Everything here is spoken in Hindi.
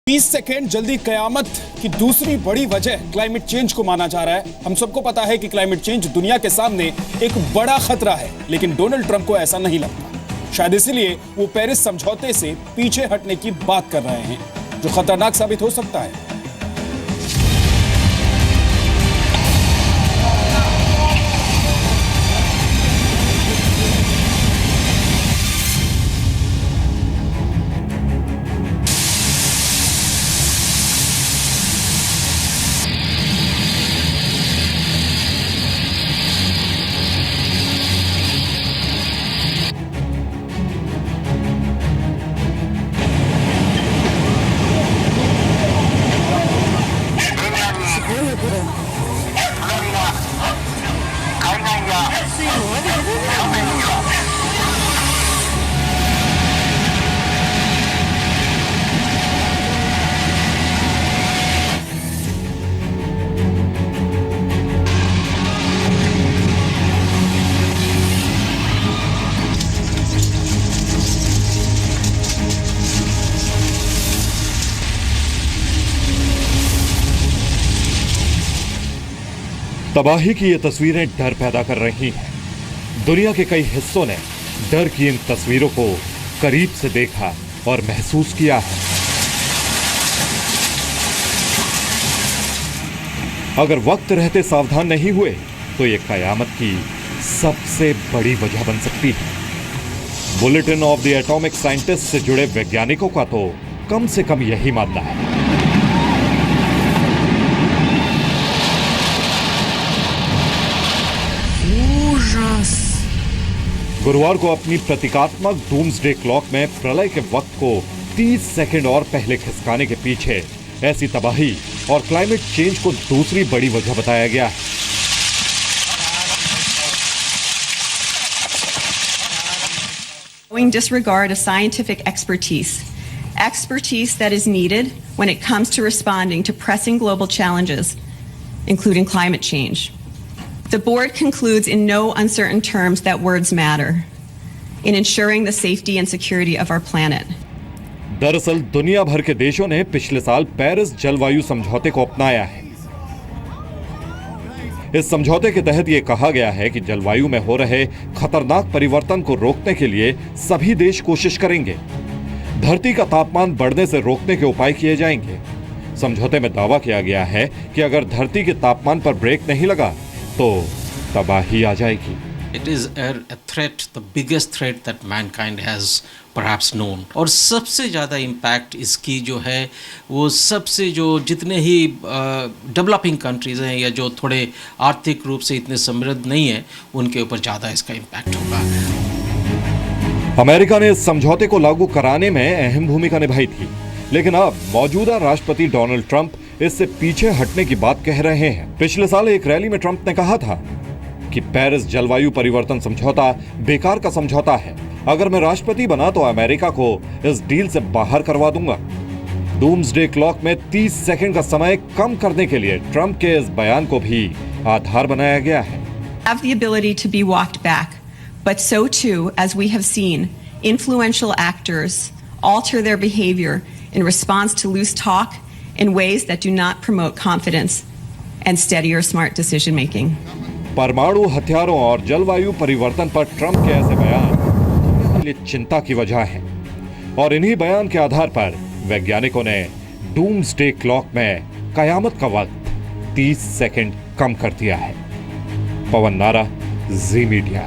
30 सेकेंड जल्दी कयामत की दूसरी बड़ी वजह क्लाइमेट चेंज को माना जा रहा है। हम सबको पता है कि क्लाइमेट चेंज दुनिया के सामने एक बड़ा खतरा है, लेकिन डोनाल्ड ट्रंप को ऐसा नहीं लगता। शायद इसीलिए वो पेरिस समझौते से पीछे हटने की बात कर रहे हैं, जो खतरनाक साबित हो सकता है। तबाही की ये तस्वीरें डर पैदा कर रही हैं। दुनिया के कई हिस्सों ने डर की इन तस्वीरों को करीब से देखा और महसूस किया है। अगर वक्त रहते सावधान नहीं हुए तो ये कयामत की सबसे बड़ी वजह बन सकती है। Bulletin of the atomic scientist से जुड़े वैज्ञानिकों का तो कम से कम यही मानना है। गुरुवार को अपनी प्रतीकात्मक डूम्सडे क्लॉक में प्रलय के वक्त को 30 सेकंड और पहले खिसकाने के पीछे ऐसी तबाही और क्लाइमेट चेंज को दूसरी बड़ी वजह बताया गया है। Disregard of scientific expertise that is needed when it comes to responding to pressing global challenges, including climate change. The board concludes in no uncertain terms that words matter in ensuring the safety and security of our planet. दरअसल दुनिया भर के देशों ने पिछले साल पेरिस जलवायु समझौते को अपनाया है। इस समझौते के तहत यह कहा गया है कि जलवायु में हो रहे खतरनाक परिवर्तन को रोकने के लिए सभी देश कोशिश करेंगे। धरती का तापमान बढ़ने से रोकने के उपाय किए जाएंगे। समझौते में दावा किया गया है कि अगर धरती के तापमान पर ब्रेक नहीं लगा तो तबाही आ जाएगी। It is a threat, the biggest threat that mankind has perhaps known. और सबसे ज़्यादा इम्पैक्ट इसकी जो है वो सबसे जो जितने ही डेवलपिंग कंट्रीज़ हैं या जो थोड़े आर्थिक रूप से इतने समृद्ध नहीं हैं उनके ऊपर ज़्यादा इसका इम्पैक्ट होगा। अमेरिका ने इस समझौते को लागू कराने में अहम भूमिका निभाई थी, लेकिन अब मौजूदा राष्ट्रपति डोनाल्ड ट्रंप इससे पीछे हटने की बात कह रहे हैं। पिछले साल एक रैली में ट्रंप ने कहा था कि पेरिस जलवायु परिवर्तन समझौता बेकार का समझौता है। अगर मैं राष्ट्रपति बना तो अमेरिका को इस डील से बाहर करवा दूंगा। डूम्सडे क्लॉक में 30 सेकंड का समय कम करने के लिए ट्रंप के इस बयान को भी आधार बनाया गया है। Have the ability to be walked back, but so too, as we have seen, influential actors alter their behavior in response to loose talk in ways that do not promote confidence and steady or smart decision making. परमाणु हथियारों और जलवायु परिवर्तन पर ट्रंप के ऐसे बयान चिंता की वजह है, और इन्हीं बयान के आधार पर वैज्ञानिकों ने डूम्सडे क्लॉक में कयामत का वक्त 30 सेकंड कम कर दिया है। पवन नारा, जी मीडिया।